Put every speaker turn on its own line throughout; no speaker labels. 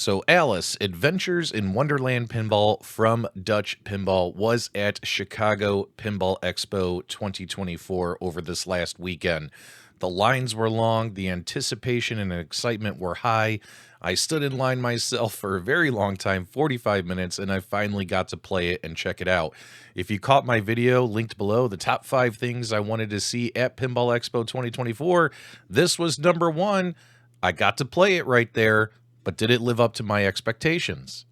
So Alice, Adventures in Wonderland Pinball from Dutch Pinball was at Chicago Pinball Expo 2024 over this last weekend. The lines were long, the anticipation and excitement were high. I stood in line myself for a very long time, 45 minutes, and I finally got to play it and check it out. If you caught my video linked below, the top 5 things I wanted to see at Pinball Expo 2024, this was number 1. I got to play it right there. But did it live up to my expectations?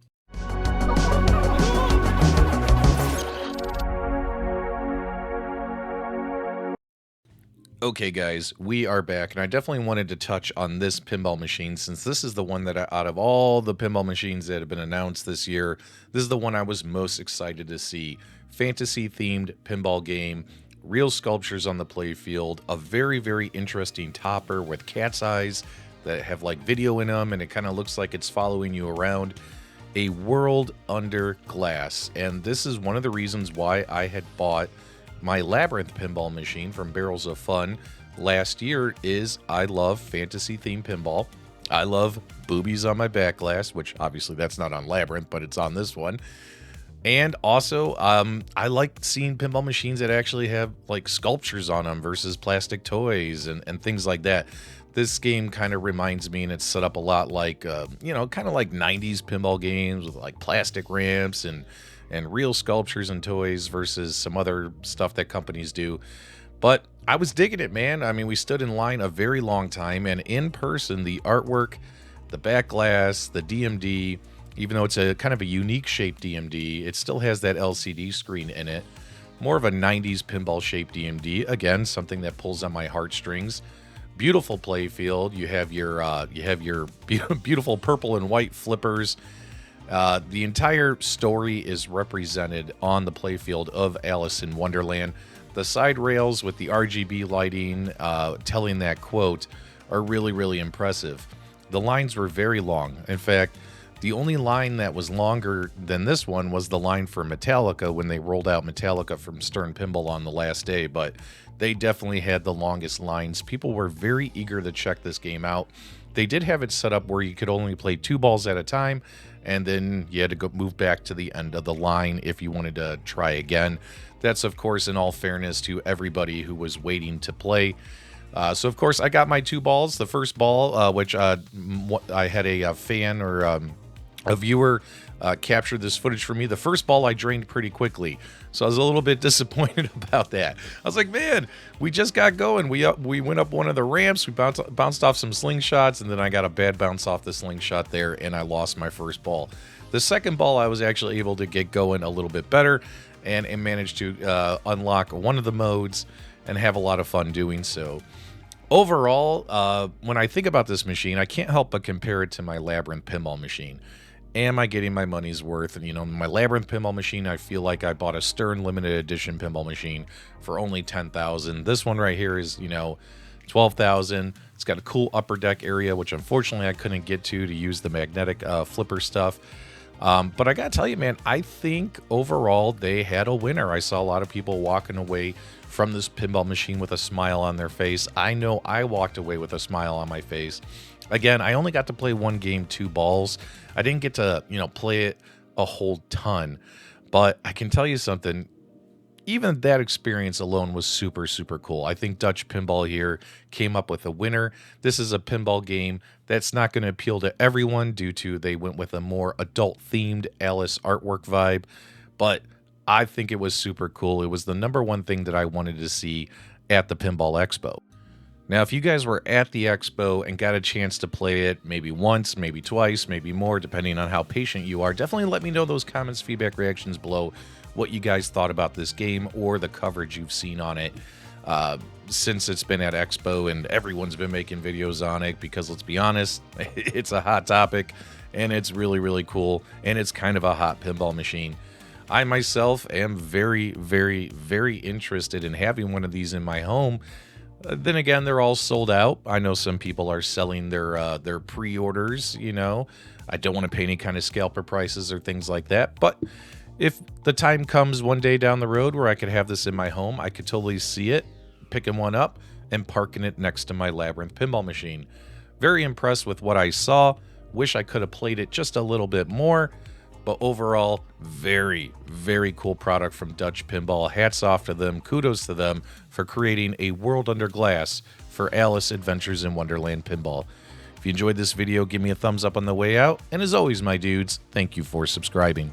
Okay, guys, we are back, and I definitely wanted to touch on this pinball machine since this is the one that, out of all the pinball machines that have been announced this year, this is the one I was most excited to see. Fantasy-themed pinball game, real sculptures on the playfield, a very, very interesting topper with cat's eyes that have like video in them, and it kind of looks like it's following you around. A world under glass, and this is one of the reasons why I had bought my Labyrinth pinball machine from Barrels of Fun last year. Is I love fantasy themed pinball. I love boobies on my back glass, which obviously that's not on Labyrinth, but it's on this one. And also, I like seeing pinball machines that actually have like sculptures on them versus plastic toys and things like that. This game kind of reminds me, and it's set up a lot like, kind of like 90s pinball games with like plastic ramps and real sculptures and toys versus some other stuff that companies do. But I was digging it, man. I mean, we stood in line a very long time, and in person, the artwork, the back glass, the DMD, even though it's a kind of a unique shaped DMD, it still has that LCD screen in it. More of a 90s pinball shaped DMD. Again, something that pulls on my heartstrings. Beautiful playfield. You have your beautiful purple and white flippers. The entire story is represented on the playfield of Alice in Wonderland. The side rails with the RGB lighting telling that quote are really, really impressive. The lines were very long. In fact, the only line that was longer than this one was the line for Metallica when they rolled out Metallica from Stern Pinball on the last day, but they definitely had the longest lines. People were very eager to check this game out. They did have it set up where you could only play 2 balls at a time, and then you had to go move back to the end of the line if you wanted to try again. That's, of course, in all fairness to everybody who was waiting to play. So, of course, I got my 2 balls. The first ball, which I had a fan or a viewer captured this footage for me. The first ball I drained pretty quickly, so I was a little bit disappointed about that. I was like, man, we just got going. We went up one of the ramps, we bounced off some slingshots, and then I got a bad bounce off the slingshot there, and I lost my first ball. The second ball, I was actually able to get going a little bit better and managed to unlock one of the modes and have a lot of fun doing so. Overall, when I think about this machine, I can't help but compare it to my Labyrinth pinball machine. Am I getting my money's worth? And, my Labyrinth pinball machine, I feel like I bought a Stern limited edition pinball machine for only $10,000. This one right here is, $12,000. It's got a cool upper deck area, which unfortunately I couldn't get to use the magnetic flipper stuff. But I gotta tell you, man, I think overall they had a winner. I saw a lot of people walking away from this pinball machine with a smile on their face. I know I walked away with a smile on my face. Again, I only got to play one game, 2 balls. I didn't get to, play it a whole ton. But I can tell you something, even that experience alone was super, super cool. I think Dutch Pinball here came up with a winner. This is a pinball game that's not going to appeal to everyone due to they went with a more adult-themed Alice artwork vibe. But I think it was super cool. It was the #1 thing that I wanted to see at the Pinball Expo. Now, if you guys were at the expo and got a chance to play it maybe once, maybe twice, maybe more, depending on how patient you are, definitely let me know those comments, feedback, reactions below, what you guys thought about this game or the coverage you've seen on it since it's been at Expo and everyone's been making videos on it because, let's be honest, it's a hot topic and it's really, really cool and it's kind of a hot pinball machine. I myself am very, very, very interested in having one of these in my home. Then again, they're all sold out. I know some people are selling their pre-orders, I don't want to pay any kind of scalper prices or things like that. But if the time comes one day down the road where I could have this in my home, I could totally see it, picking one up, and parking it next to my Labyrinth pinball machine. Very impressed with what I saw. Wish I could have played it just a little bit more, but overall, very, very cool product from Dutch Pinball. Hats off to them. Kudos to them for creating a world under glass for Alice Adventures in Wonderland Pinball. If you enjoyed this video, give me a thumbs up on the way out. And as always, my dudes, thank you for subscribing.